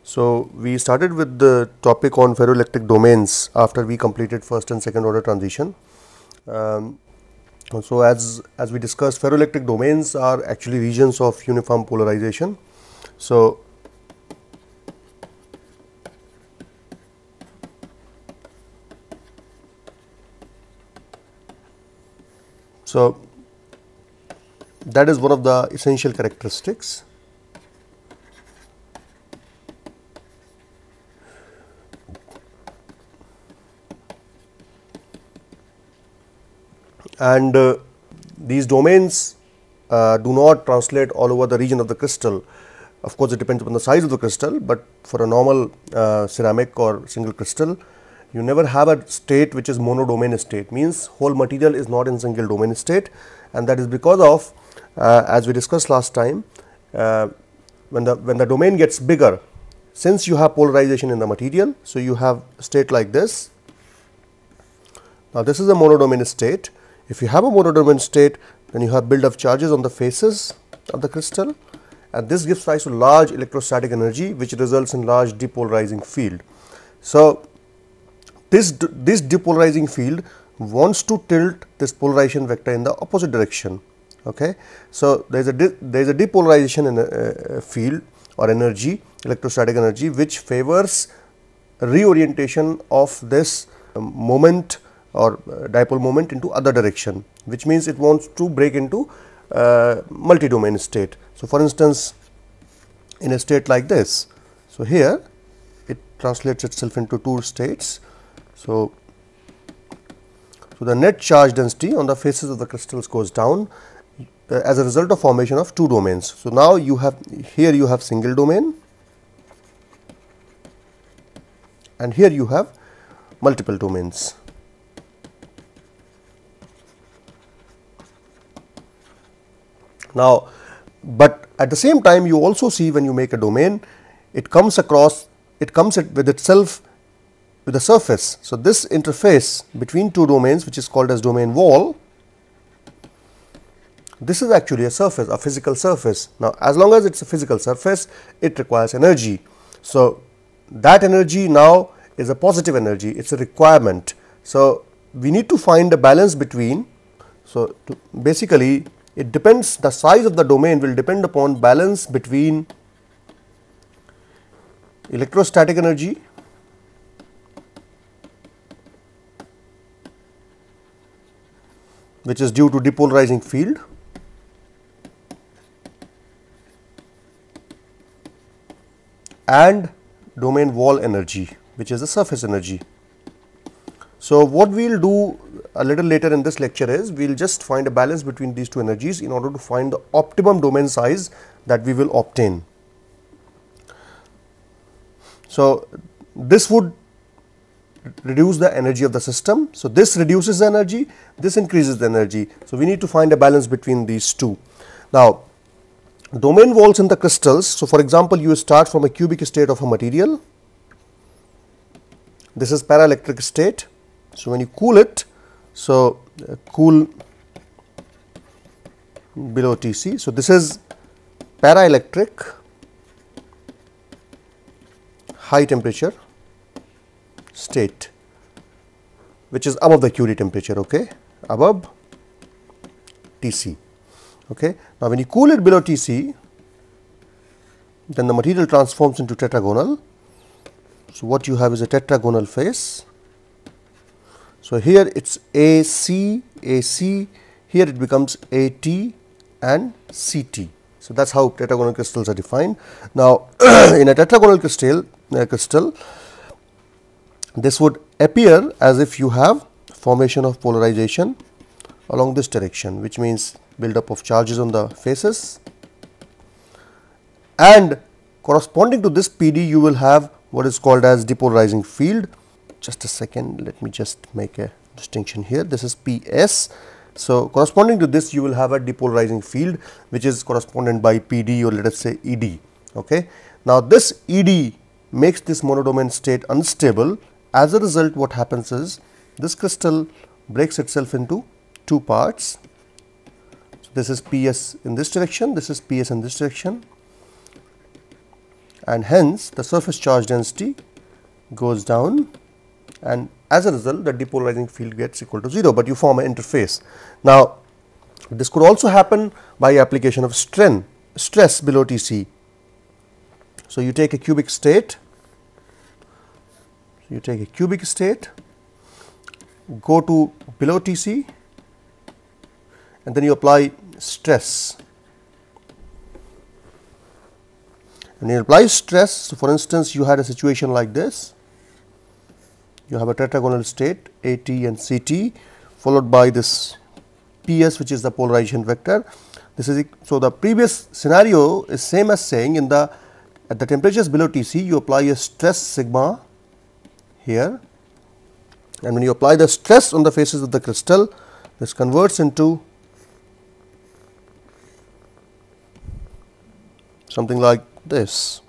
So, we started with the topic on ferroelectric domains after we completed first and second order transition. So, as we discussed, ferroelectric domains are actually regions of uniform polarization. So, that is one of the essential characteristics. And these domains do not translate all over the region of the crystal. Of course, it depends upon the size of the crystal, but for a normal ceramic or single crystal, you never have a state which is monodomain state, means whole material is not in single domain state, and that is because of as we discussed last time, when the domain gets bigger, since you have polarization in the material, so you have a state like this. Now, this is a monodomain state. If you have a monodomain state, then you have build up charges on the faces of the crystal, and this gives rise to large electrostatic energy, which results in large depolarizing field. So, this depolarizing field wants to tilt this polarization vector in the opposite direction. Okay. So, there is a depolarization in field or energy, electrostatic energy, which favors reorientation of this moment or dipole moment into other direction, which means it wants to break into multi-domain state. So, for instance, in a state like this, so here it translates itself into two states. So, the net charge density on the faces of the crystals goes down as a result of formation of two domains. So, now you have here you have single domain, and here you have multiple domains. Now, but at the same time, you also see when you make a domain, it comes with itself with a surface. So, this interface between two domains, which is called as domain wall, this is actually a surface, a physical surface. Now, as long as it is a physical surface, it requires energy. So, that energy now is a positive energy, it is a requirement. So, we need to find a balance between. So, basically it depends, the size of the domain will depend upon balance between electrostatic energy which is due to depolarizing field and domain wall energy, which is the surface energy. So, what we will do a little later in this lecture is we will just find a balance between these two energies in order to find the optimum domain size that we will obtain. So, this would reduce the energy of the system. So, this reduces the energy, this increases the energy. So, we need to find a balance between these two. Now, domain walls in the crystals. So, for example, you start from a cubic state of a material. This is paraelectric state. So, when you cool it, so cool below Tc. So, this is paraelectric high temperature state, which is above the Curie temperature, okay, above Tc. Okay. Now, when you cool it below Tc, then the material transforms into tetragonal. So, what you have is a tetragonal face. So, here it is AC, AC, here it becomes AT and CT. So, that is how tetragonal crystals are defined. Now, in a tetragonal crystal, this would appear as if you have formation of polarization along this direction, which means build up of charges on the faces, and corresponding to this PD you will have what is called as depolarizing field. Just a second, let me just make a distinction here. This is PS. So, corresponding to this you will have a depolarizing field, which is corresponded by PD or let us say ED. Okay. Now, this ED makes this monodomain state unstable. As a result, what happens is this crystal breaks itself into two parts. So, this is PS in this direction, this is PS in this direction, and hence the surface charge density goes down, and as a result the depolarizing field gets equal to 0, but you form an interface. Now, this could also happen by application of stress below Tc. So, you take a cubic state, go to below Tc, and then you apply stress. When you apply stress, so for instance, you had a situation like this. You have a tetragonal state At and Ct, followed by this Ps, which is the polarization vector. This is so the previous scenario is same as saying at the temperatures below Tc, you apply a stress sigma here, and when you apply the stress on the faces of the crystal, this converts into something like this.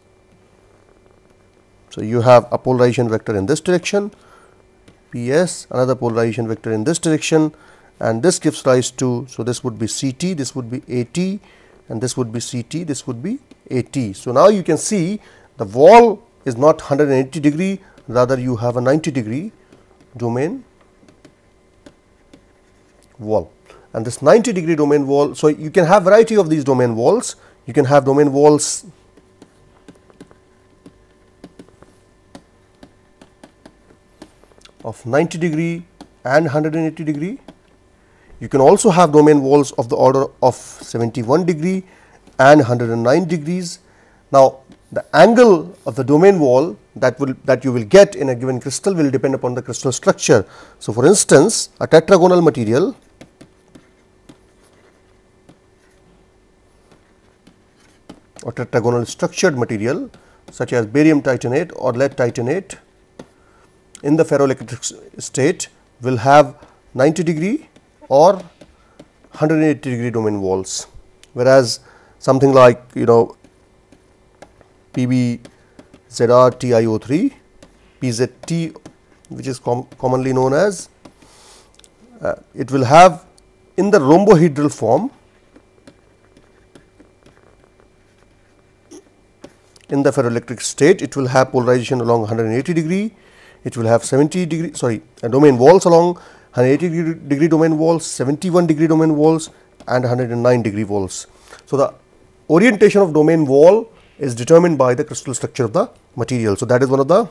So, you have a polarization vector in this direction, Ps, another polarization vector in this direction, and this gives rise to, so this would be Ct, this would be At, and this would be Ct, this would be At. So, now you can see the wall is not 180 degree, rather you have a 90 degree domain wall, and this 90 degree domain wall. So, you can have variety of these domain walls. You can have domain walls of 90 degree and 180 degree. You can also have domain walls of the order of 71 degree and 109 degrees. Now, the angle of the domain wall that you will get in a given crystal will depend upon the crystal structure. So, for instance, a tetragonal material or tetragonal structured material such as barium titanate or lead titanate in the ferroelectric state will have 90 degree or 180 degree domain walls, whereas something like PbZrTiO3, PZT, which is commonly known as, it will have in the rhombohedral form. In the ferroelectric state, it will have polarization along 180 degree, it will have 70 degree, domain walls along 180 degree domain walls, 71 degree domain walls, and 109 degree walls. So, the orientation of domain wall is determined by the crystal structure of the material. So, that is one of the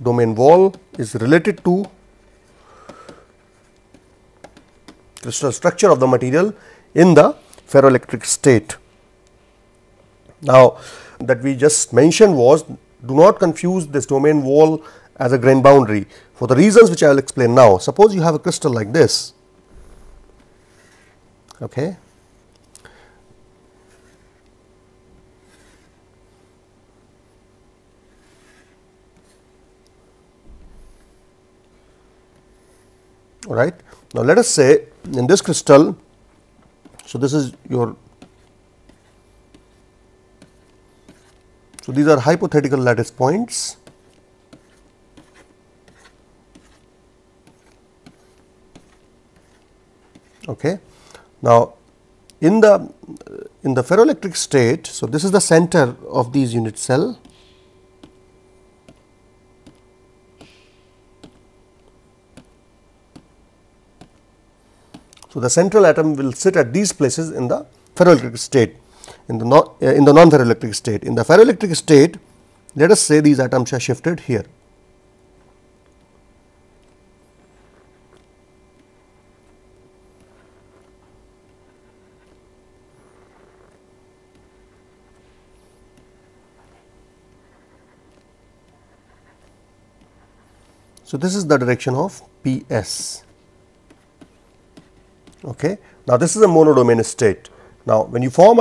domain wall is related to crystal structure of the material in the ferroelectric state. Now, that we just mentioned was, do not confuse this domain wall as a grain boundary for the reasons which I will explain now. Suppose you have a crystal like this. Okay. All right. Now, let us say in this crystal, so this is your, so these are hypothetical lattice points. Okay. Now, in the ferroelectric state, so this is the center of these unit cell. So, the central atom will sit at these places in the ferroelectric state, in the non-ferroelectric state. In the ferroelectric state, let us say these atoms are shifted here. So, this is the direction of Ps. Okay. Now, this is a monodomain state. Now, when you form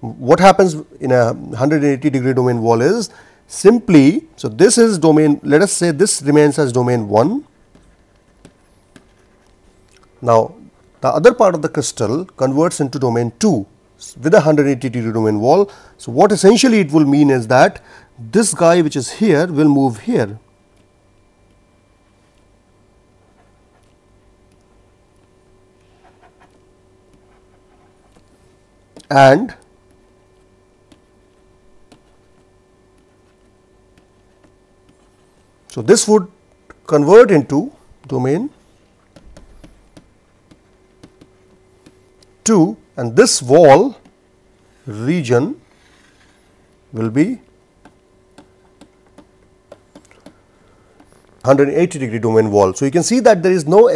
what happens in a 180 degree domain wall is simply, so this is domain, let us say this remains as domain 1. Now, the other part of the crystal converts into domain 2 with a 180 degree domain wall. So, what essentially it will mean is that this guy which is here will move here. and so this would convert into domain 2, and this wall region will be 180-degree domain wall. So, you can see that there is no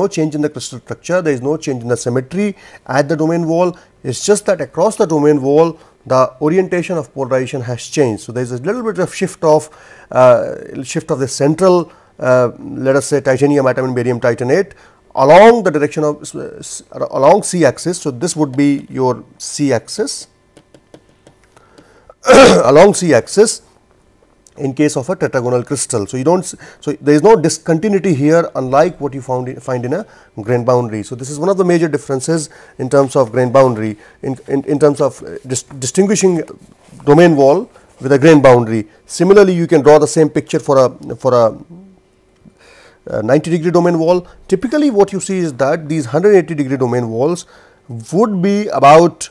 change in the crystal structure, there is no change in the symmetry at the domain wall. It is just that across the domain wall the orientation of polarization has changed. So, there is a little bit of shift of the central let us say titanium atom in barium titanate along the direction of along C axis. So, this would be your C axis along C axis in case of a tetragonal crystal. So, you do not, so there is no discontinuity here, unlike what you find in a grain boundary. So, this is one of the major differences in terms of grain boundary, in terms of distinguishing domain wall with a grain boundary. Similarly, you can draw the same picture for a 90-degree domain wall. Typically, what you see is that these 180-degree domain walls would be about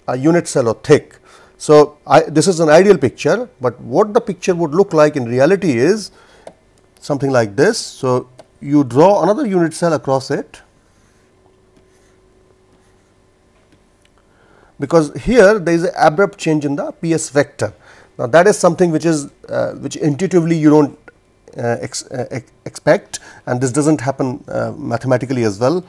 a unit cell or thick. So, this is an ideal picture, but what the picture would look like in reality is something like this. So, you draw another unit cell across it, because here there is an abrupt change in the PS vector. Now, that is something which is which intuitively you do not expect, and this does not happen mathematically as well.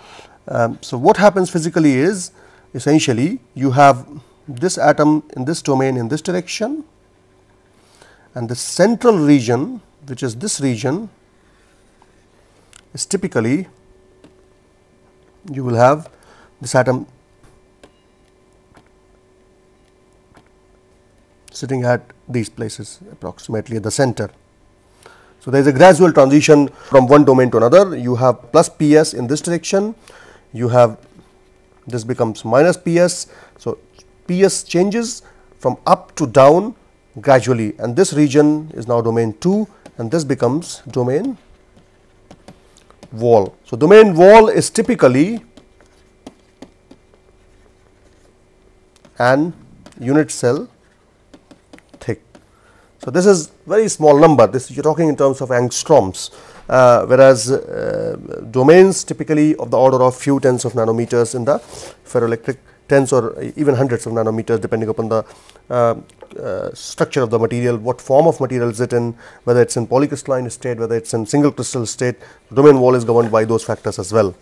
So, what happens physically is essentially you have this atom in this domain in this direction, and the central region, which is this region, is typically you will have this atom sitting at these places approximately at the center. So, there is a gradual transition from one domain to another. You have plus PS in this direction, you have this becomes minus PS. So, PS changes from up to down gradually, and this region is now domain 2, and this becomes domain wall. So, domain wall is typically an unit cell thick. So, this is very small number, this you are talking in terms of angstroms, whereas domains typically of the order of few tens of nanometers in the ferroelectric, tens or even hundreds of nanometers depending upon the structure of the material, what form of material is it in, whether it is in polycrystalline state, whether it is in single crystal state. Domain wall is governed by those factors as well.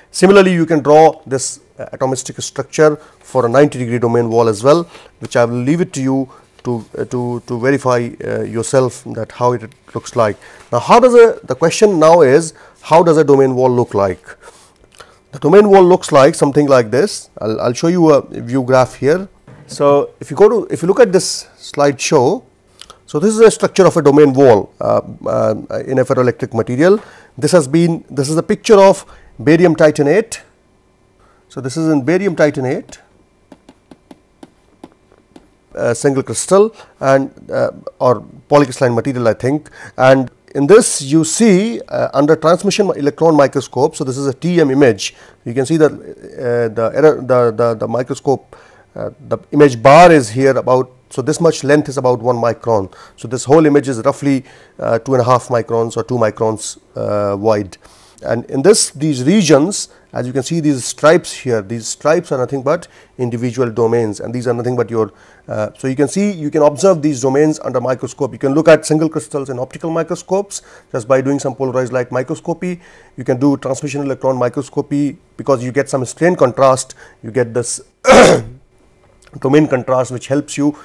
Similarly, you can draw this atomistic structure for a 90-degree domain wall as well, which I will leave it to you to verify yourself that how it looks like. Now, how does the question now is, how does a domain wall look like? The domain wall looks like something like this. I'll show you a view graph here. So, if you look at this slide show, so this is a structure of a domain wall in a ferroelectric material. This is a picture of barium titanate. So, this is in barium titanate, single crystal and or polycrystalline material, I think, and in this you see under transmission electron microscope. So, this is a TM image. You can see that the microscope, the image bar is here about, so this much length is about 1 micron. So, this whole image is roughly 2.5 microns or 2 microns wide, and in these regions, as you can see these stripes here, these stripes are nothing but individual domains, and these are nothing but your so you can see, you can observe these domains under microscope. You can look at single crystals in optical microscopes just by doing some polarized light microscopy. You can do transmission electron microscopy, because you get some strain contrast, you get this domain contrast, which helps you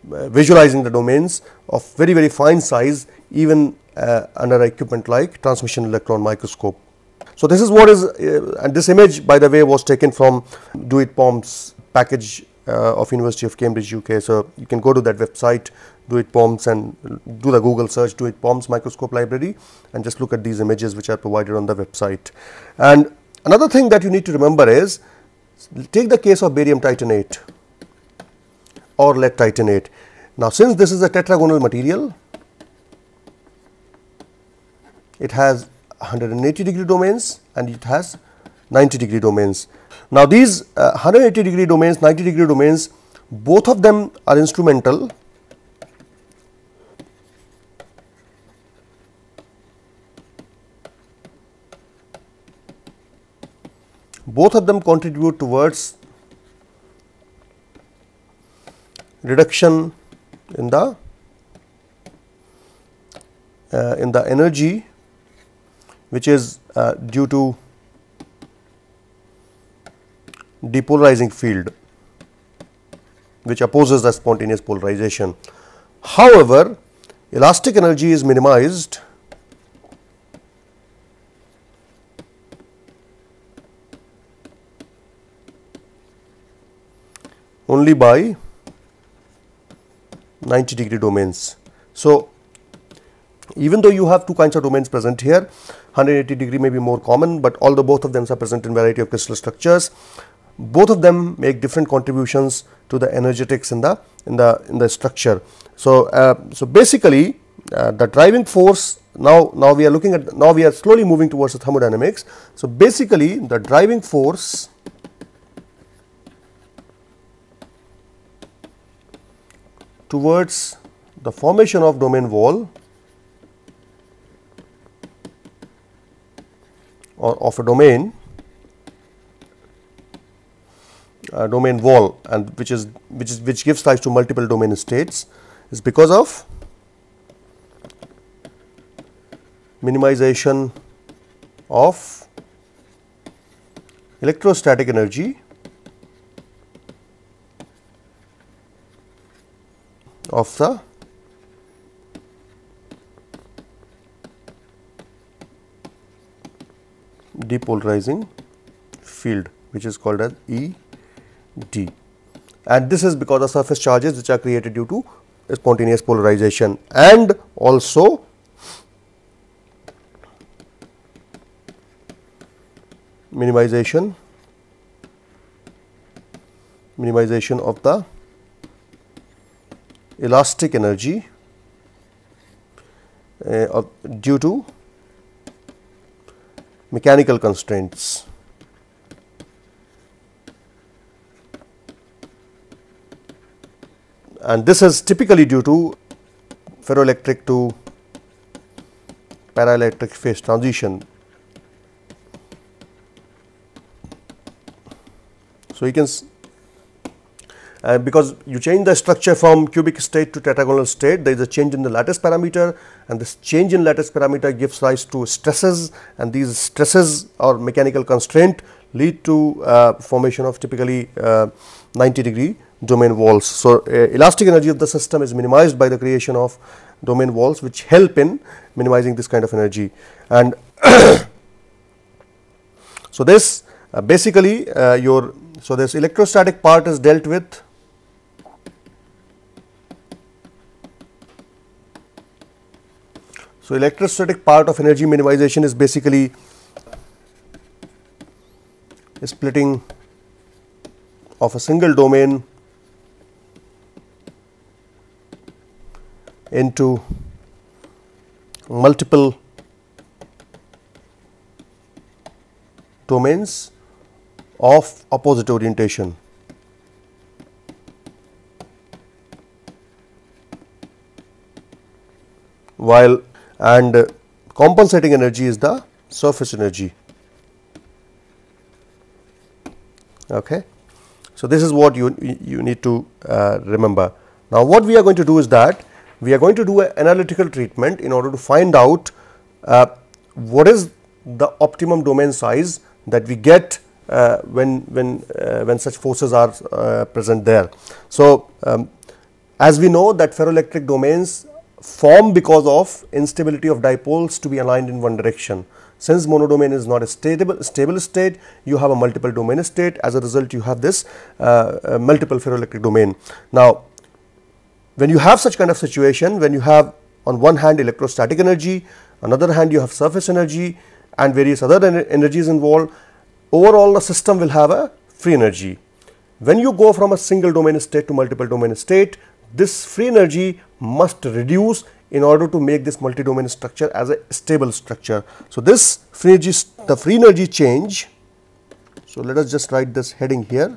visualizing the domains of very fine size even under equipment like transmission electron microscope. So, this is what is and this image, by the way, was taken from DoItPOM's package of University of Cambridge, UK. So, you can go to that website DoItPOM's and do the Google search DoItPOM's microscope library and just look at these images which are provided on the website. And another thing that you need to remember is, take the case of barium titanate or lead titanate. Now, since this is a tetragonal material, it has 180-degree domains and it has 90-degree domains. Now, these 180-degree domains, 90-degree domains, both of them are instrumental both of them contribute towards reduction in the energy which is due to depolarizing field which opposes the spontaneous polarization. However, elastic energy is minimized only by 90-degree domains. So, even though you have two kinds of domains present here, 180-degree may be more common, but although both of them are present in variety of crystal structures, both of them make different contributions to the energetics in the structure. So, so basically the driving force, now we are slowly moving towards the thermodynamics. So, basically the driving force towards the formation of domain wall or of a domain wall, and which gives rise to multiple domain states, is because of minimization of electrostatic energy of the depolarizing field, which is called as ED, and this is because of surface charges which are created due to spontaneous polarization, and also minimization of the elastic energy due to mechanical constraints. And this is typically due to ferroelectric to paraelectric phase transition. So, you can because you change the structure from cubic state to tetragonal state, there is a change in the lattice parameter, and this change in lattice parameter gives rise to stresses, and these stresses or mechanical constraint lead to formation of typically 90-degree domain walls. So, elastic energy of the system is minimized by the creation of domain walls, which help in minimizing this kind of energy. And so, this basically this electrostatic part is dealt with So, electrostatic part of energy minimization is basically splitting of a single domain into multiple domains of opposite orientation. While compensating energy is the surface energy. Okay. So, this is what you need to remember. Now, what we are going to do is that we are going to do an analytical treatment in order to find out what is the optimum domain size that we get when such forces are present there. So, as we know that ferroelectric domains form because of instability of dipoles to be aligned in one direction. Since monodomain is not a stable state, you have a multiple domain state. As a result, you have this multiple ferroelectric domain. Now, when you have such kind of situation, when you have on one hand electrostatic energy, another hand you have surface energy and various other energies involved, overall the system will have a free energy. When you go from a single domain state to multiple domain state, this free energy must reduce in order to make this multi-domain structure as a stable structure. So, this free energy, the free energy change So, let us just write this heading here.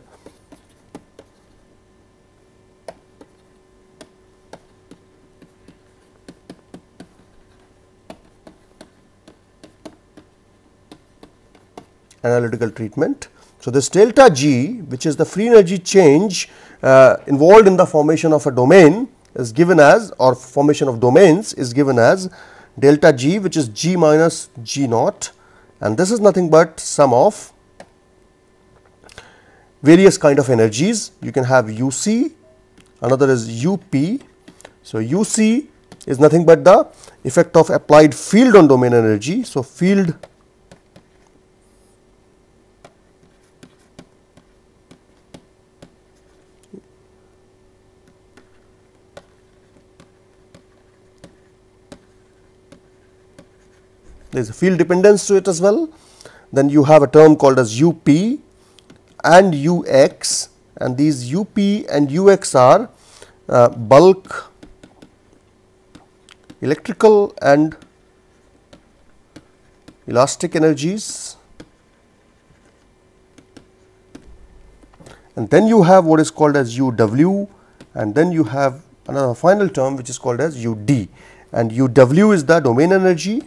Analytical treatment. So, this delta G, which is the free energy change involved in the formation of a domain, is given as, or formation of domains is given as delta G, which is G minus G naught, and this is nothing but sum of various kind of energies. You can have UC, another is UP. So, UC is nothing but the effect of applied field on domain energy. So, field there is a field dependence to it as well. Then you have a term called as UP and UX, and these UP and UX are bulk, electrical and elastic energies. And then you have what is called as UW, and then you have another final term which is called as UD, and UW is the domain energy,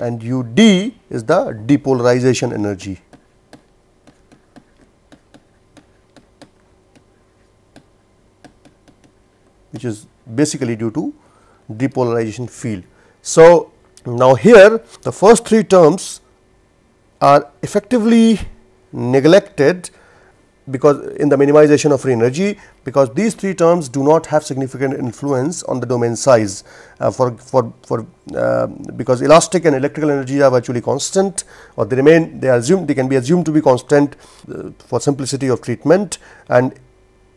and UD is the depolarization energy. Which is basically due to depolarization field. So, now here the first three terms are effectively neglected because in the minimization of free energy, because these three terms do not have significant influence on the domain size because elastic and electrical energy are virtually constant, or they can be assumed to be constant for simplicity of treatment. And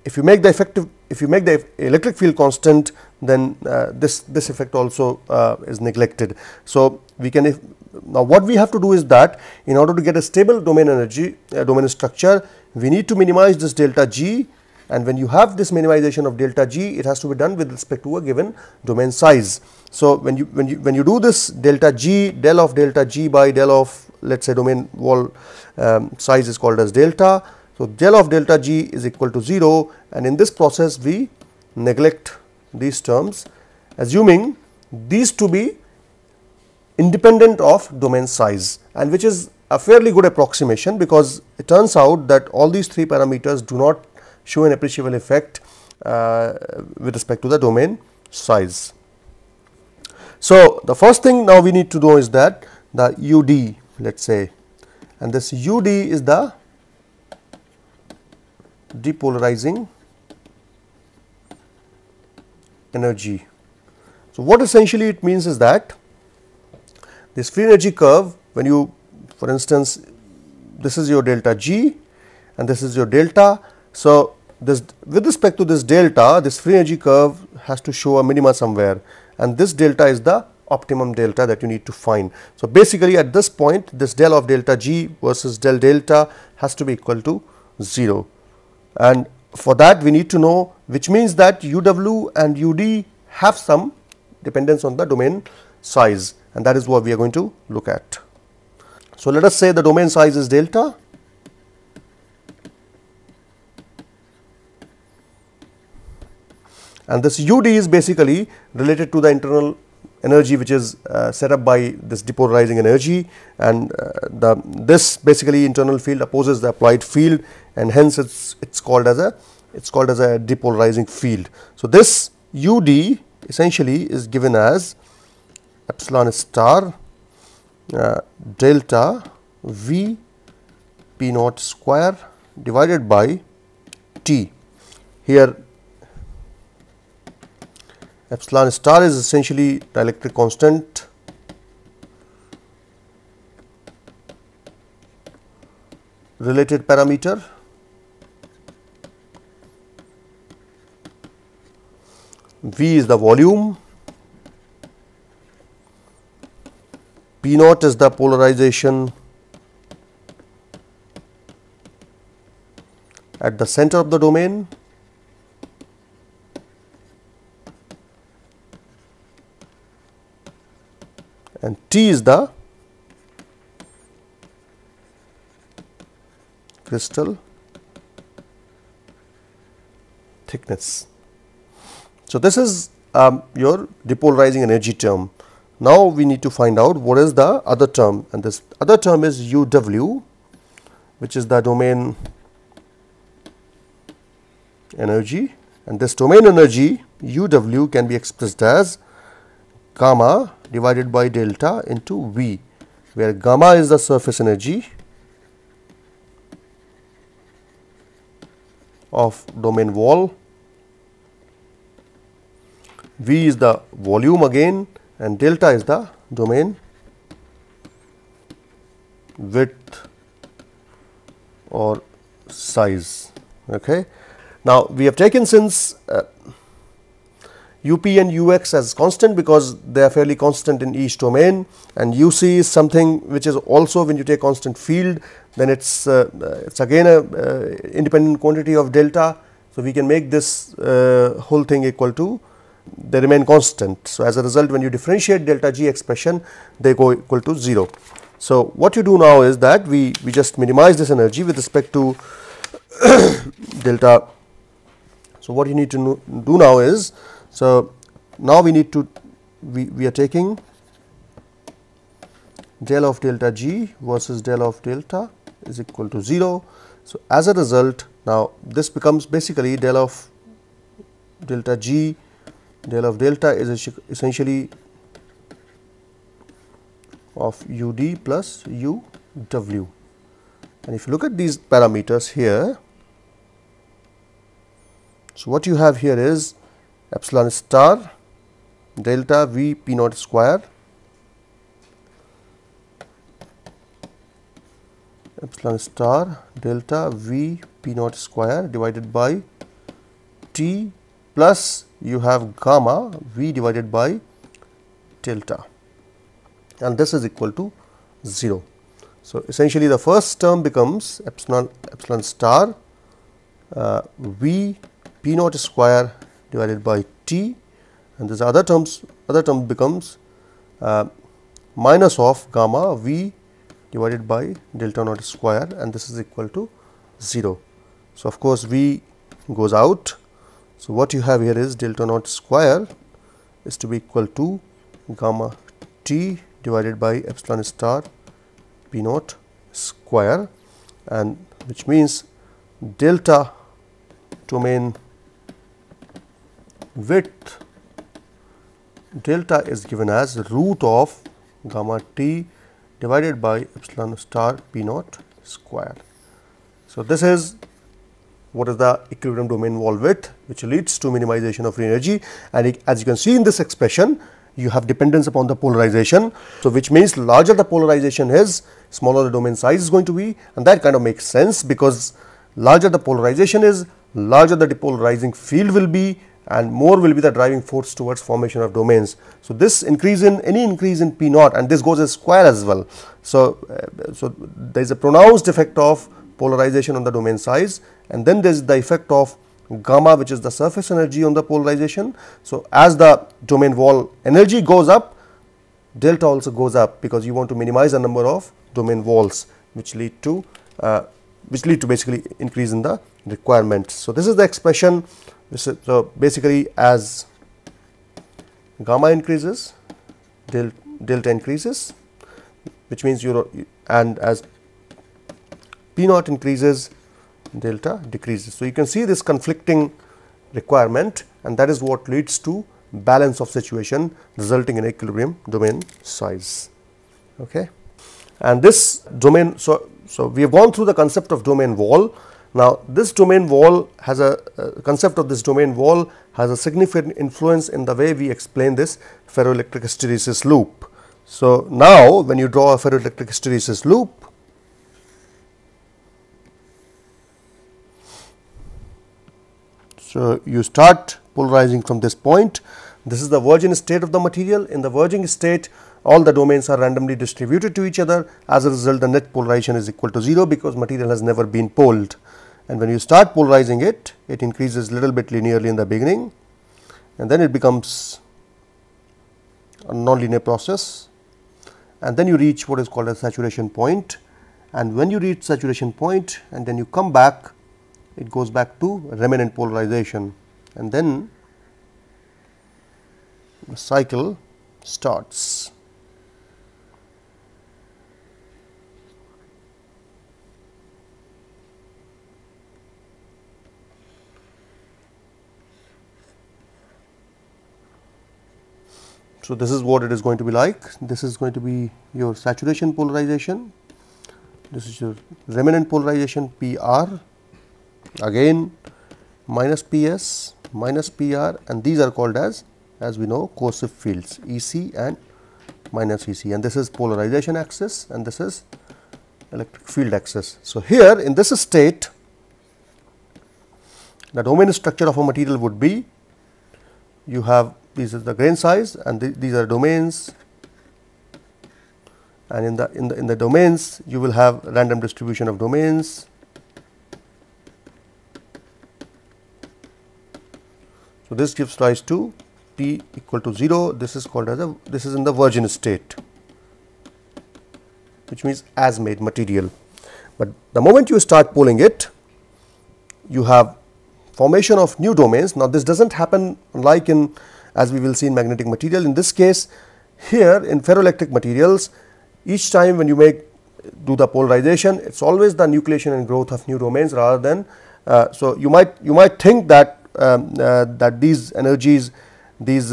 if you make the electric field constant, then this effect also is neglected. So, we can now what we have to do is that in order to get a stable domain energy domain structure, we need to minimize this delta G, and when you have this minimization of delta G, it has to be done with respect to a given domain size. So, when you do this delta G, del of delta G by del of, let us say, domain wall size is called as delta. So, del of delta G is equal to 0, and in this process we neglect these terms, assuming these to be independent of domain size, and which is a fairly good approximation, because it turns out that all these three parameters do not show an appreciable effect with respect to the domain size. So, the first thing now we need to know is that the UD, let us say, and this UD is the depolarizing energy. So, what essentially it means is that this free energy curve, when you, for instance, this is your delta G and this is your delta. So, this with respect to this delta, this free energy curve has to show a minima somewhere, and this delta is the optimum delta that you need to find. So, basically at this point, this del of delta G versus del delta has to be equal to 0, and for that we need to know, which means that UW and UD have some dependence on the domain size, and that is what we are going to look at. So, let us say the domain size is delta, and this UD is basically related to the internal energy which is set up by this depolarizing energy, and this basically internal field opposes the applied field, and hence it's called as a depolarizing field. So, this UD essentially is given as epsilon star delta V P naught square divided by T. Here epsilon star is essentially dielectric constant, related parameter, V is the volume, P naught is the polarization at the center of the domain, and T is the crystal thickness. So, this is your depolarizing energy term. Now, we need to find out what is the other term, and this other term is UW, which is the domain energy, and this domain energy UW can be expressed as gamma divided by delta into V, where gamma is the surface energy of domain wall, V is the volume again, and delta is the domain width or size. Okay. Now, we have taken since UP and UX as constant because they are fairly constant in each domain, and UC is something which is also, when you take constant field, then it's again a independent quantity of delta. So, we can make this whole thing equal to, they remain constant. So, as a result, when you differentiate delta G expression, they go equal to 0. So, what you do now is that we just minimize this energy with respect to delta. So, what you need to do now is, so now we need to, we are taking del of delta G versus del of delta is equal to 0. So, as a result, now this becomes basically del of delta G, del of delta is essentially of U d plus U w, and if you look at these parameters here, so what you have here is epsilon star delta V p naught square, epsilon star delta V p naught square divided by T plus you have gamma V divided by delta, and this is equal to 0. So, essentially the first term becomes epsilon star V p naught square divided by T, and this other term becomes minus of gamma V divided by delta naught square, and this is equal to 0. So, of course, V goes out. So, what you have here is delta naught square is to be equal to gamma T divided by epsilon star p naught square, and which means delta domain width delta is given as root of gamma T divided by epsilon star p naught square. So, this is what is the equilibrium domain wall width, which leads to minimization of free energy, and as you can see in this expression, you have dependence upon the polarization. So, which means larger the polarization is, smaller the domain size is going to be, and that kind of makes sense because larger the polarization is, larger the depolarizing field will be, and more will be the driving force towards formation of domains. So, this increase in any increase in P naught, and this goes as square as well. So, there is a pronounced effect of polarization on the domain size, and then there is the effect of gamma, which is the surface energy on the polarization. So, as the domain wall energy goes up, delta also goes up because you want to minimize the number of domain walls, which lead to basically increase in the requirement. So, this is the expression. So, basically as gamma increases, delta increases, which means and as P naught increases, delta decreases. So, you can see this conflicting requirement, and that is what leads to balance of situation resulting in equilibrium domain size. Okay. And this domain, so we have gone through the concept of domain wall. Now, this domain wall has a concept of this domain wall has a significant influence in the way we explain this ferroelectric hysteresis loop. So, now when you draw a ferroelectric hysteresis loop, so you start polarizing from this point. This is the virgin state of the material. In the virgin state, all the domains are randomly distributed to each other. As a result, the net polarization is equal to 0 because material has never been poled. And when you start polarizing it, it increases little bit linearly in the beginning, and then it becomes a non-linear process, and then you reach what is called a saturation point, and when you reach saturation point and then you come back, it goes back to remnant polarization, and then the cycle starts. So, this is what it is going to be like. This is going to be your saturation polarization, this is your remnant polarization PR, again minus PS, minus PR, and these are called as we know coercive fields EC and minus EC, and this is polarization axis and this is electric field axis. So, here in this state the domain structure of a material would be, you have this is the grain size and these are domains, and in the domains you will have random distribution of domains. So, this gives rise to P equal to 0, this is called as this is in the virgin state, which means as made material. But the moment you start pulling it, you have formation of new domains. Now, this does not happen like in, as we will see in magnetic material. In this case, here in ferroelectric materials, each time when you do the polarization, it is always the nucleation and growth of new domains rather than. So, you might think that that these energies, these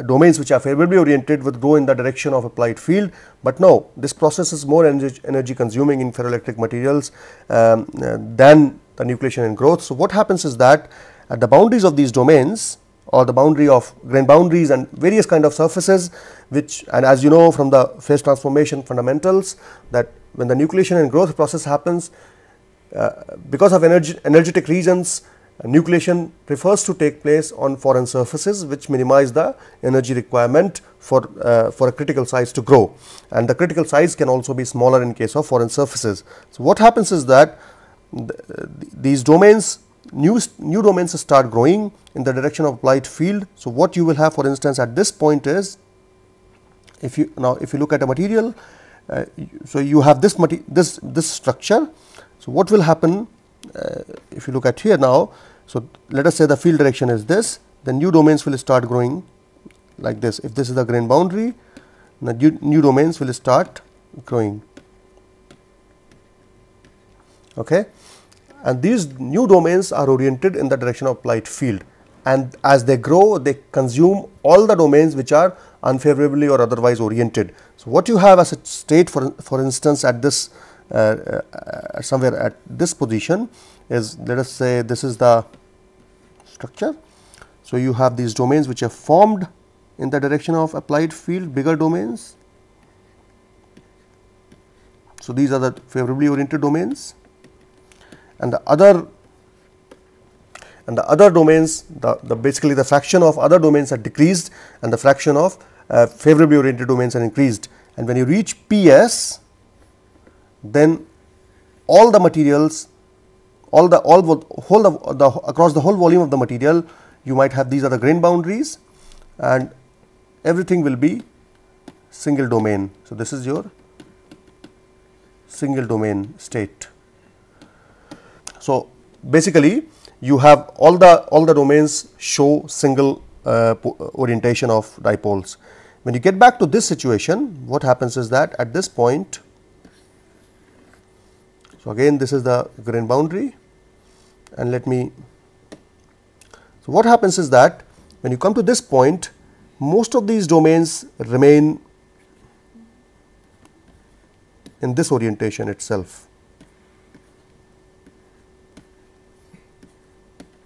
domains which are favorably oriented would go in the direction of applied field, but no, this process is more energy consuming in ferroelectric materials than the nucleation and growth. So, what happens is that at the boundaries of these domains, or the boundary of grain boundaries and various kind of surfaces, which, and as you know from the phase transformation fundamentals, that when the nucleation and growth process happens, because of energetic reasons, nucleation prefers to take place on foreign surfaces, which minimize the energy requirement for a critical size to grow, and the critical size can also be smaller in case of foreign surfaces. So, what happens is that these domains, new domains start growing in the direction of applied field. So, what you will have, for instance, at this point is, if you look at a material, so you have this structure. So, what will happen if you look at here now? So, let us say the field direction is this, then new domains will start growing like this. If this is the grain boundary, the new domains will start growing. Okay. And these new domains are oriented in the direction of applied field, and as they grow, they consume all the domains which are unfavorably or otherwise oriented. So, what you have as a state, for instance, at this somewhere at this position is, let us say this is the structure. So, you have these domains which are formed in the direction of applied field, bigger domains. So, these are the favorably oriented domains, and the other domains, the basically the fraction of other domains are decreased and the fraction of favorably oriented domains are increased. And when you reach PS, then all the materials, across the whole volume of the material, you might have, these are the grain boundaries, and everything will be single domain. So, this is your single domain state. So, basically you have all the domains show single orientation of dipoles. When you get back to this situation, what happens is that at this point, so again this is the grain boundary, and so what happens is that when you come to this point, most of these domains remain in this orientation itself,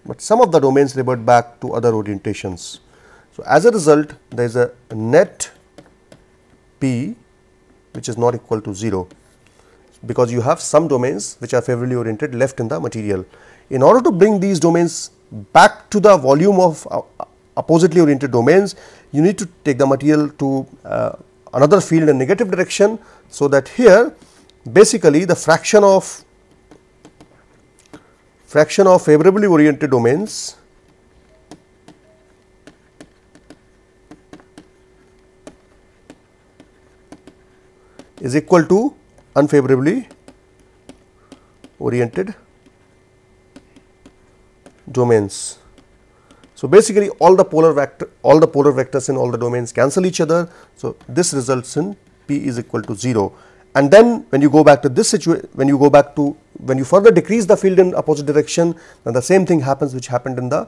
but some of the domains revert back to other orientations. So, as a result, there is a net P which is not equal to 0, because you have some domains which are favorably oriented left in the material. In order to bring these domains back to the volume of oppositely oriented domains, you need to take the material to another field in negative direction. So, that here basically the fraction of favorably oriented domains is equal to unfavorably oriented domains. So, basically all the polar vectors in all the domains cancel each other. So, this results in P is equal to 0, and then when you go back to this situation, when you further decrease the field in opposite direction, then the same thing happens which happened in the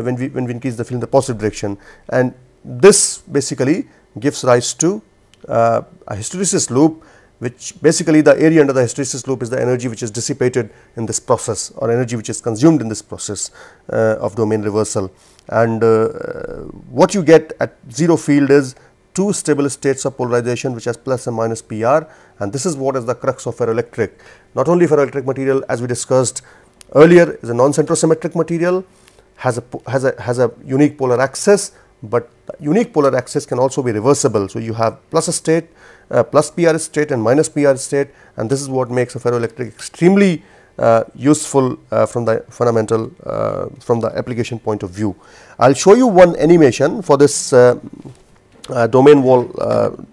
when we increase the field in the positive direction, and this basically gives rise to a hysteresis loop, which basically the area under the hysteresis loop is the energy which is dissipated in this process, or energy which is consumed in this process of domain reversal. And what you get at 0 field is two stable states of polarization which has plus and minus PR, and this is what is the crux of ferroelectric. Not only ferroelectric material, as we discussed earlier, is a non-centrosymmetric material, has a unique polar axis, but the unique polar axis can also be reversible. So, you have plus a state, plus PR state and minus PR state, and this is what makes a ferroelectric extremely useful from the fundamental from the application point of view. I will show you one animation for this domain wall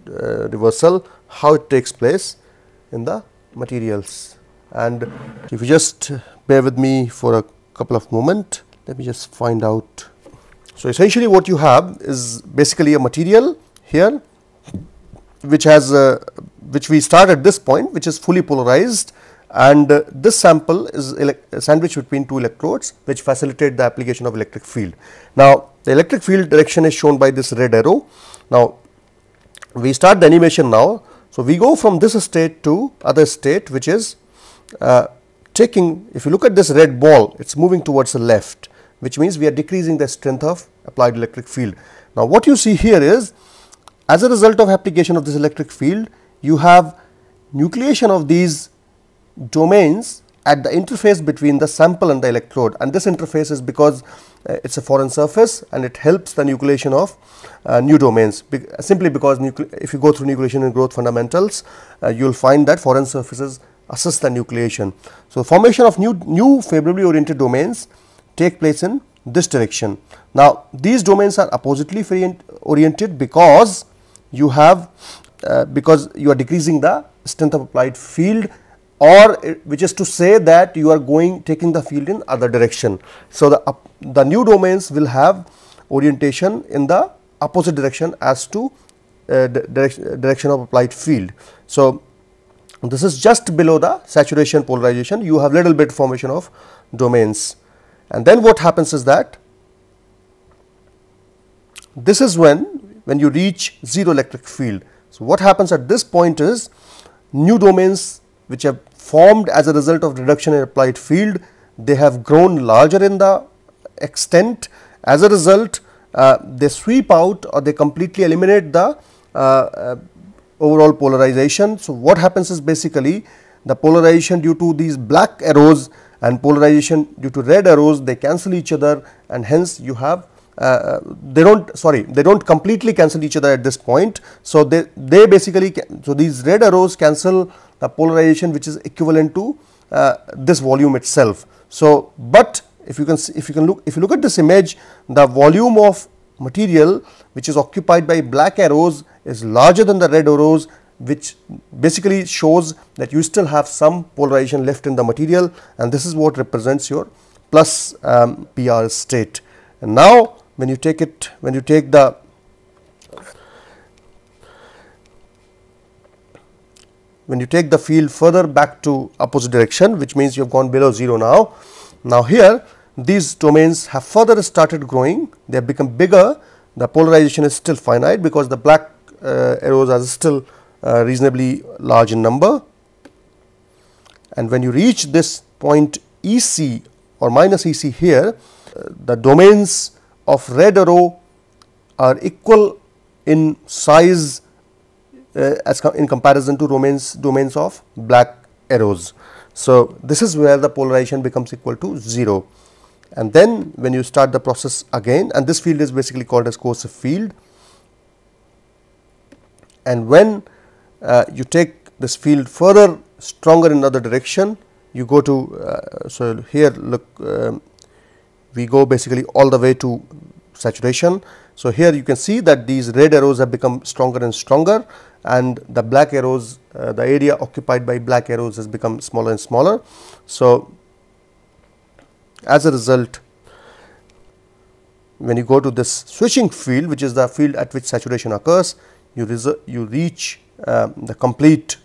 reversal, how it takes place in the materials. And if you just bear with me for a couple of moments, let me just find out. So, essentially what you have is basically a material here which has which we start at this point, which is fully polarized, and this sample is sandwiched between two electrodes which facilitate the application of electric field. Now, the electric field direction is shown by this red arrow. Now, we start the animation now. So, we go from this state to other state, which is taking, if you look at this red ball, it is moving towards the left, which means we are decreasing the strength of applied electric field. Now, what you see here is, as a result of application of this electric field, you have nucleation of these domains at the interface between the sample and the electrode, and this interface is because it is a foreign surface and it helps the nucleation of new domains, simply because if you go through nucleation and growth fundamentals, you will find that foreign surfaces assist the nucleation. So, formation of new favorably oriented domains take place in this direction. Now, these domains are oppositely oriented because you have because you are decreasing the strength of applied field, or which is to say that you are taking the field in other direction. So, the new domains will have orientation in the opposite direction as to direction of applied field. So, this is just below the saturation polarization, you have little bit formation of domains, and then what happens is that this is when you reach 0 electric field. So, what happens at this point is new domains which have formed as a result of reduction in applied field, they have grown larger in the extent. As a result, they sweep out or they completely eliminate the overall polarization. So, what happens is basically the polarization due to these black arrows and polarization due to red arrows, they cancel each other, and hence you have they don't completely cancel each other at this point. So, they basically so these red arrows cancel the polarization which is equivalent to this volume itself. So, but if you look at this image, the volume of material which is occupied by black arrows is larger than the red arrows, which basically shows that you still have some polarization left in the material, and this is what represents your plus PR state. And now, when you take the field further back to opposite direction, which means you have gone below 0 now. Now, here these domains have further started growing, they have become bigger, the polarization is still finite because the black arrows are still reasonably large in number, and when you reach this point EC or minus EC here, the domains of red arrow are equal in size in comparison to domains of black arrows. So, this is where the polarization becomes equal to 0, and then when you start the process again, and this field is basically called as coercive field, and when you take this field further stronger in another direction, you go to so here look we go basically all the way to saturation. So, here you can see that these red arrows have become stronger and stronger, and the black arrows, the area occupied by black arrows has become smaller and smaller. So, as a result, when you go to this switching field, which is the field at which saturation occurs, you reach the complete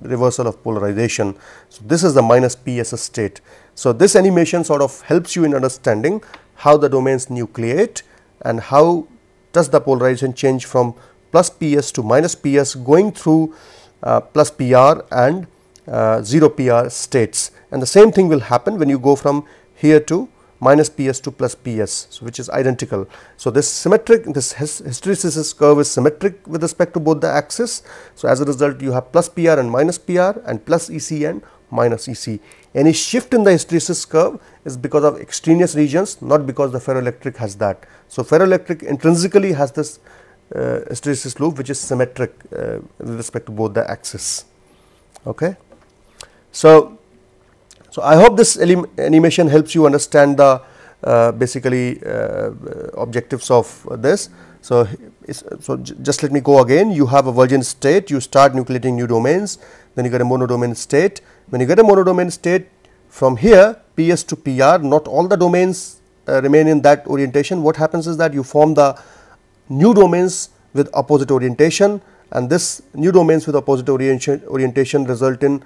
reversal of polarization. So, this is the minus PS state. So, this animation sort of helps you in understanding how the domains nucleate and how does the polarization change from plus PS to minus PS going through plus PR and 0 PR states, and the same thing will happen when you go from here to minus PS to plus PS, so which is identical. So, this hysteresis curve is symmetric with respect to both the axes. So, as a result you have plus PR and minus PR and plus EC and minus EC. Any shift in the hysteresis curve is because of extraneous regions, not because the ferroelectric has that. So, ferroelectric intrinsically has this hysteresis loop which is symmetric with respect to both the axes. Okay. So, I hope this animation helps you understand the basically objectives of this. So, just let me go again. You have a virgin state, you start nucleating new domains, then you get a monodomain state. When you get a monodomain state, from here PS to PR, not all the domains remain in that orientation. What happens is that you form the new domains with opposite orientation, and this new domains with opposite orientation result in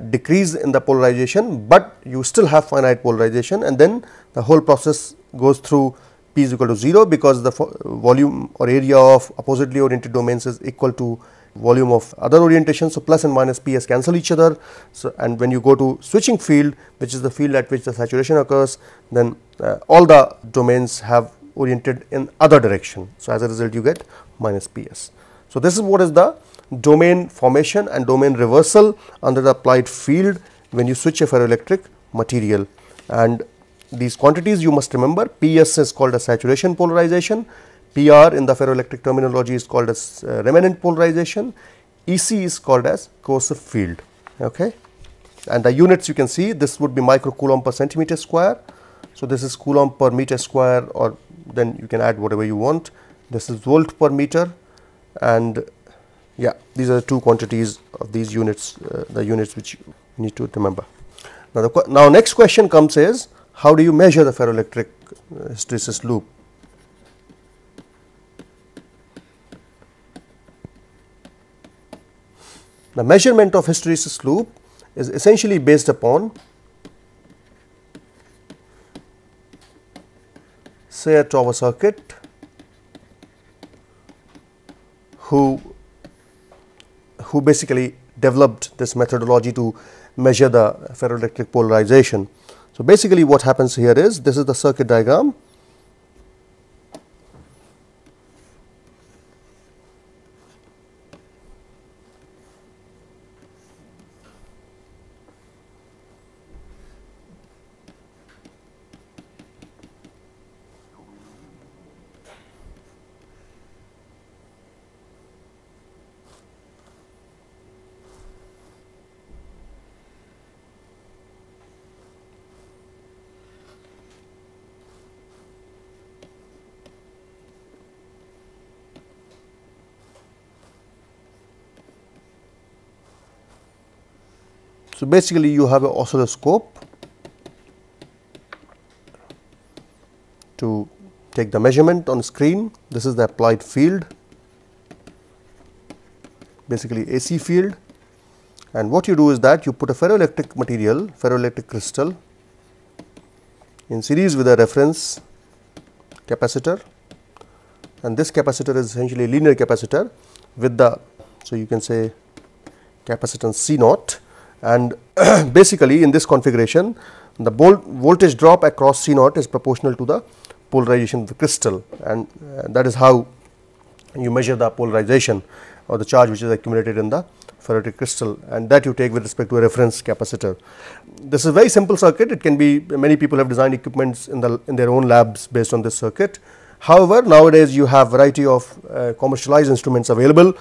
decrease in the polarization, but you still have finite polarization, and then the whole process goes through P is equal to 0, because the volume or area of oppositely oriented domains is equal to volume of other orientation. So, plus and minus PS cancel each other. So, and when you go to switching field, which is the field at which the saturation occurs, then all the domains have oriented in other direction. So, as a result you get minus PS. So, this is what is the domain formation and domain reversal under the applied field when you switch a ferroelectric material. And these quantities you must remember: PS is called as saturation polarization, PR in the ferroelectric terminology is called as remanent polarization, EC is called as coercive field. Okay. And the units you can see, this would be microcoulomb per centimeter square. So, this is coulomb per meter square, or then you can add whatever you want. This is volt per meter, and yeah, these are the two quantities of these units, the units which you need to remember. Now, next question comes is, how do you measure the ferroelectric hysteresis loop? The measurement of hysteresis loop is essentially based upon, say, a Tower circuit who basically developed this methodology to measure the ferroelectric polarization. So, basically what happens here is, this is the circuit diagram. So, basically you have an oscilloscope to take the measurement on screen. This is the applied field, basically AC field, and what you do is that you put a ferroelectric material, ferroelectric crystal, in series with a reference capacitor, and this capacitor is essentially a linear capacitor with the, so you can say, capacitance C naught. And basically in this configuration, the voltage drop across C naught is proportional to the polarization of the crystal, and that is how you measure the polarization or the charge which is accumulated in the ferroelectric crystal, and that you take with respect to a reference capacitor. This is a very simple circuit. It can be, many people have designed equipments in their own labs based on this circuit. However, nowadays you have variety of commercialized instruments available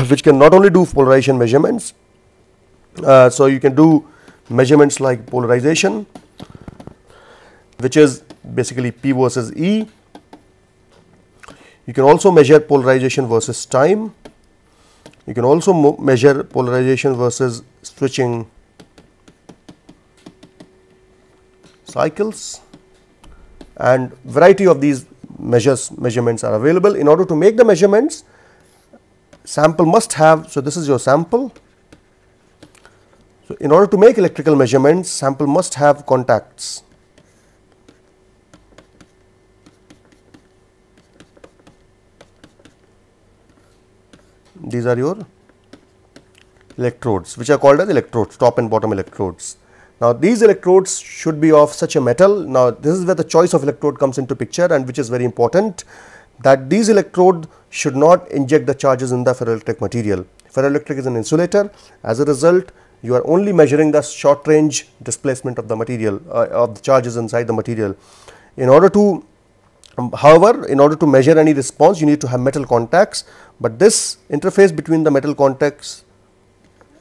which can not only do polarization measurements. So, you can do measurements like polarization, which is basically P versus E, You can also measure polarization versus time. You can also measure polarization versus switching cycles, and variety of these measurements are available. In order to make the measurements, sample must have, so this is your sample. So, in order to make electrical measurements, sample must have contacts. These are your electrodes, which are called as electrodes, top and bottom electrodes. Now, these electrodes should be of such a metal. Now, this is where the choice of electrode comes into picture, and which is very important, that these electrodes should not inject the charges in the ferroelectric material. Ferroelectric is an insulator. As a result, you are only measuring the short range displacement of the material, of the charges inside the material. In order to, however, in order to measure any response, you need to have metal contacts, but this interface between the metal contacts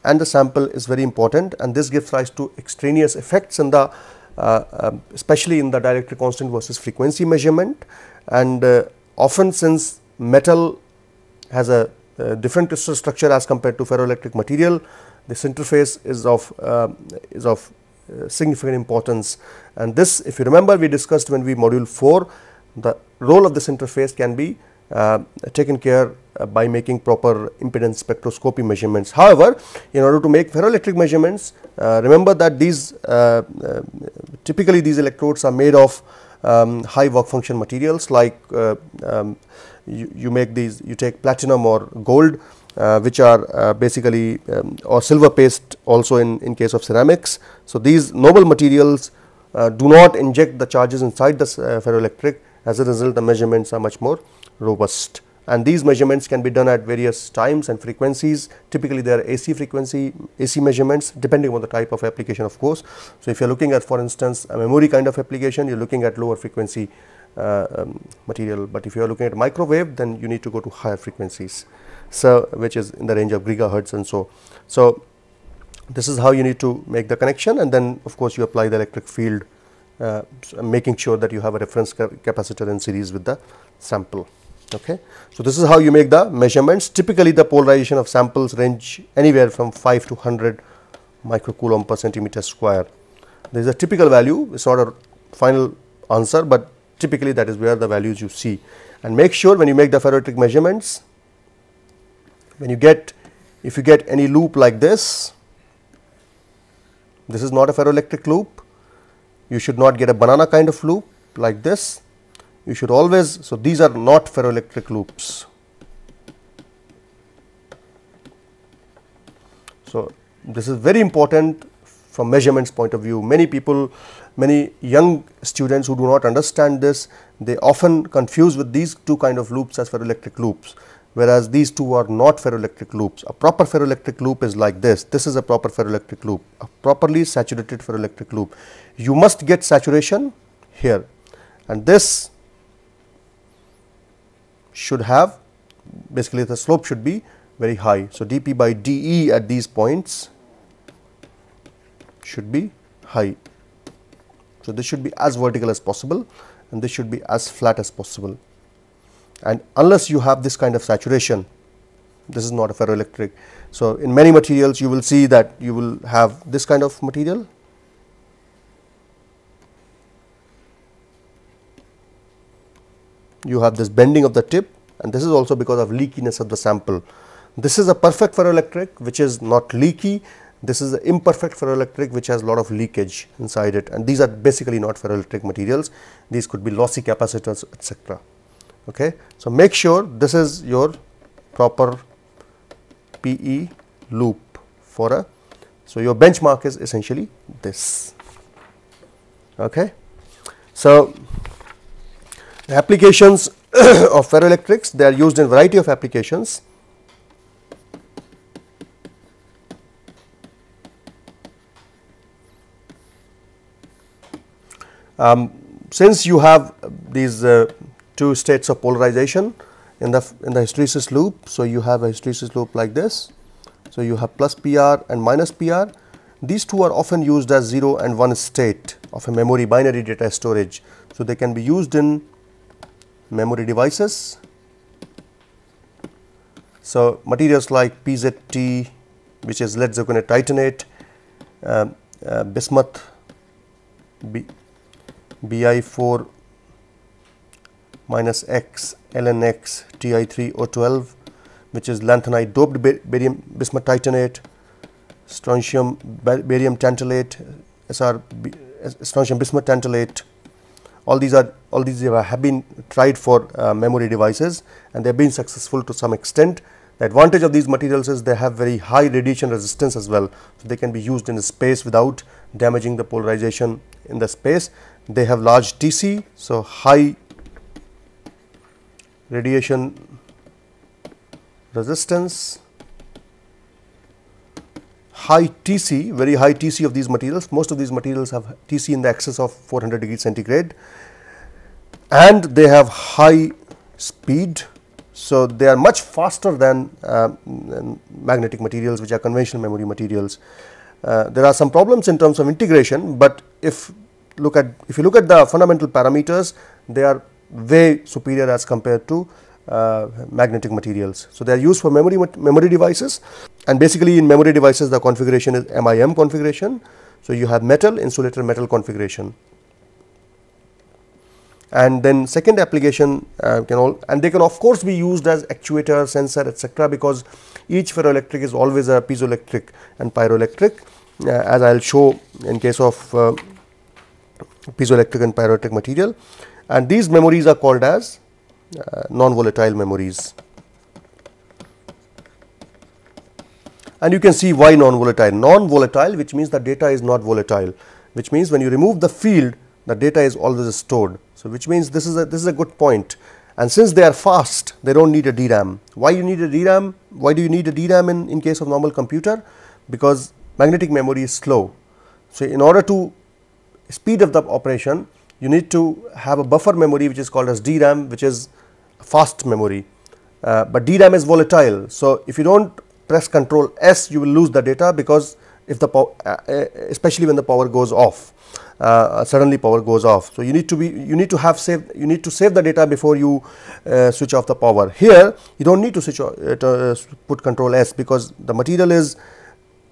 and the sample is very important, and this gives rise to extraneous effects in the especially in the dielectric constant versus frequency measurement. And often, since metal has a different crystal structure as compared to ferroelectric material, this interface is of significant importance. And this, if you remember, we discussed when we module 4, the role of this interface can be taken care by making proper impedance spectroscopy measurements. However, in order to make ferroelectric measurements, remember that these typically these electrodes are made of high work function materials, like you make these, you take platinum or gold, which are basically or silver paste also in case of ceramics. So, these noble materials do not inject the charges inside the ferroelectric. As a result, the measurements are much more robust, and these measurements can be done at various times and frequencies. Typically, they are AC frequency, AC measurements, depending on the type of application, of course. So, if you are looking at, for instance, a memory kind of application, you are looking at lower frequency material, but if you are looking at microwave, then you need to go to higher frequencies, so which is in the range of gigahertz and so. So, this is how you need to make the connection, and then of course, you apply the electric field, making sure that you have a reference capacitor in series with the sample. Okay. So, this is how you make the measurements. Typically, the polarization of samples range anywhere from 5 to 100 microcoulomb per centimeter square. There is a typical value, it is not a final answer, but typically that is where the values you see. And make sure when you make the ferroelectric measurements, when you get, if you get any loop like this, this is not a ferroelectric loop. You should not get a banana kind of loop like this. You should always, so these are not ferroelectric loops. So, this is very important from measurements point of view. Many people, many young students who do not understand this, they often confuse with these two kind of loops as ferroelectric loops, whereas these two are not ferroelectric loops. A proper ferroelectric loop is like this. This is a proper ferroelectric loop, a properly saturated ferroelectric loop. You must get saturation here, and this should have, basically the slope should be very high. So, dP by dE at these points should be high. So, this should be as vertical as possible, and this should be as flat as possible. And unless you have this kind of saturation, this is not a ferroelectric. So, in many materials you will see that you will have this kind of material. You have this bending of the tip, and this is also because of leakiness of the sample. This is a perfect ferroelectric which is not leaky. This is an imperfect ferroelectric which has a lot of leakage inside it, and these are basically not ferroelectric materials. These could be lossy capacitors, etc. Okay. So, make sure this is your proper PE loop for a, so your benchmark is essentially this. Okay. So, the applications of ferroelectrics, they are used in variety of applications. Since you have these two states of polarization in the hysteresis loop, so you have a hysteresis loop like this. So, you have plus PR and minus PR. These two are often used as 0 and 1 state of a memory binary data storage. So, they can be used in memory devices, So, materials like PZT, which is lead zirconate titanate, bismuth, Bi4 minus X, LNX, Ti3O12, which is lanthanide doped barium bismuth titanate, strontium barium tantalate, strontium bismuth tantalate. All these have been tried for memory devices, and they have been successful to some extent. The advantage of these materials is they have very high radiation resistance as well. So, they can be used in the space without damaging the polarization in the space. They have large Tc, so high radiation resistance, high Tc, very high Tc of these materials. Most of these materials have Tc in the excess of 400 degrees centigrade, and they have high speed. So, they are much faster than magnetic materials, which are conventional memory materials. There are some problems in terms of integration, but if you look at the fundamental parameters, they are way superior as compared to magnetic materials. So, they are used for memory devices, and basically in memory devices the configuration is MIM configuration. So, you have metal, insulator, metal configuration. And then second application and they can of course be used as actuator, sensor, etc., because each ferroelectric is always a piezoelectric and pyroelectric, as I will show in case of piezoelectric and pyroelectric material. And these memories are called as non-volatile memories. And you can see why non-volatile. Non-volatile, which means the data is not volatile, which means when you remove the field, the data is always stored. So, which means this is a good point. And since they are fast, they do not need a DRAM. Why you need a DRAM? Why do you need a DRAM in case of normal computer? Because magnetic memory is slow. So, in order to speed up the operation, you need to have a buffer memory which is called as DRAM, which is fast memory, but DRAM is volatile. So, if you do not press Control S, you will lose the data, because if the especially when the power goes off, suddenly power goes off. So, you need to save the data before you switch off the power. Here you do not need to put Control S, because the material is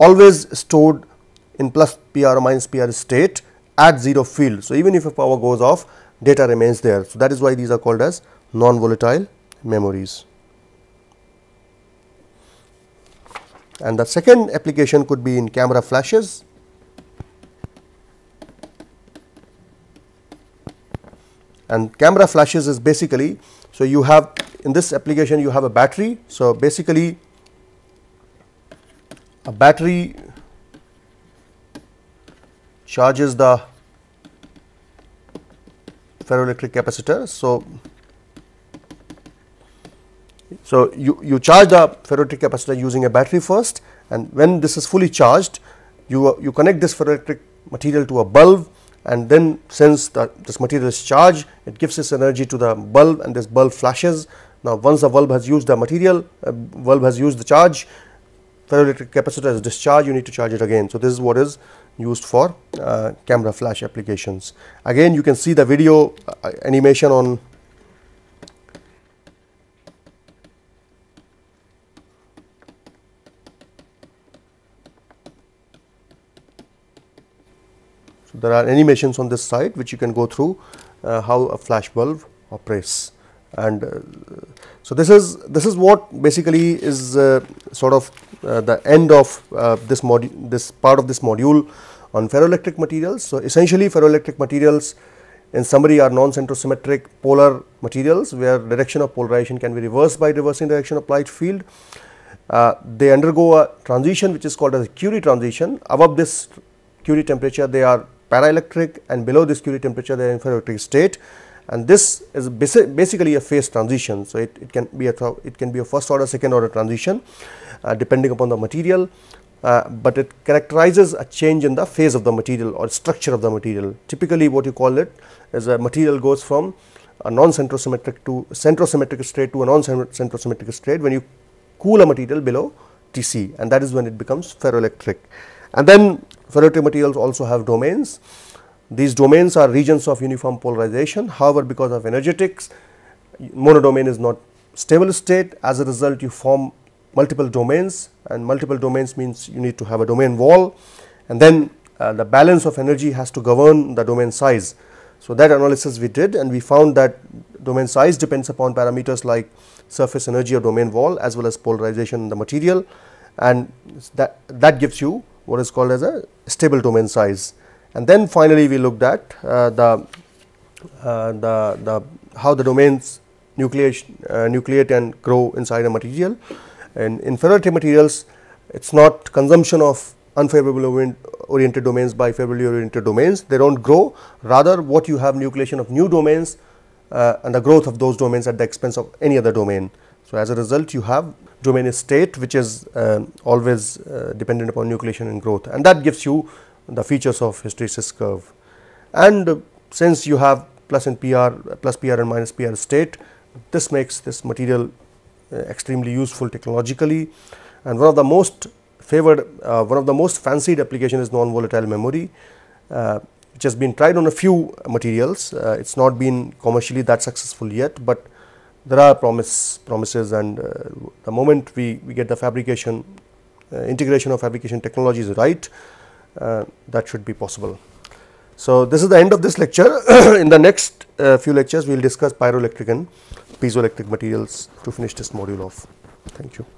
always stored in plus PR or minus PR state at 0 field. So, even if a power goes off, data remains there. So, that is why these are called as non-volatile memories. And the second application could be in camera flashes. And camera flashes is basically, so you have in this application you have a battery. So, basically a battery charges the ferroelectric capacitor. So, you charge the ferroelectric capacitor using a battery first, and when this is fully charged, you connect this ferroelectric material to a bulb, and then since this material is charged, it gives this energy to the bulb, and this bulb flashes. Now, once the bulb has used the material, bulb has used the charge, ferroelectric capacitor is discharged, you need to charge it again. So, this is what is used for camera flash applications. Again, you can see the video animation on there are animations on this side which you can go through how a flash bulb operates. And so, this is what basically is sort of the end of this part of this module on ferroelectric materials. So, essentially ferroelectric materials in summary are non-centrosymmetric polar materials, where direction of polarization can be reversed by reversing direction of light field. They undergo a transition which is called as a Curie transition. Above this Curie temperature they are paraelectric, and below this Curie temperature they are in ferroelectric state, and this is basically a phase transition. So, it can be a first order, second order transition depending upon the material, but it characterizes a change in the phase of the material or structure of the material. Typically what you call it is a material goes from a non-centrosymmetric to centrosymmetric state to a non-centrosymmetric state when you cool a material below Tc, and that is when it becomes ferroelectric. And then ferroelectric materials also have domains. These domains are regions of uniform polarization. However, because of energetics, monodomain is not stable state. As a result, you form multiple domains, and multiple domains means you need to have a domain wall, and then the balance of energy has to govern the domain size. So, that analysis we did, and we found that domain size depends upon parameters like surface energy of domain wall as well as polarization in the material, and that gives you what is called as a stable domain size. And then finally, we looked at how the domains nucleate and grow inside a material. And in ferroelectric materials, it is not consumption of unfavorably oriented domains by favorably oriented domains, they do not grow, rather what you have nucleation of new domains and the growth of those domains at the expense of any other domain. So, as a result you have domain state which is always dependent upon nucleation and growth, and that gives you the features of hysteresis curve. And since you have plus PR and minus PR state, this makes this material extremely useful technologically, and one of the most favored, one of the most fancied application is non-volatile memory, which has been tried on a few materials. It has not been commercially that successful yet, but there are promises, and the moment we get the fabrication integration of fabrication technologies right, that should be possible. So, this is the end of this lecture. In the next few lectures we will discuss pyroelectric and piezoelectric materials to finish this module off. Thank you.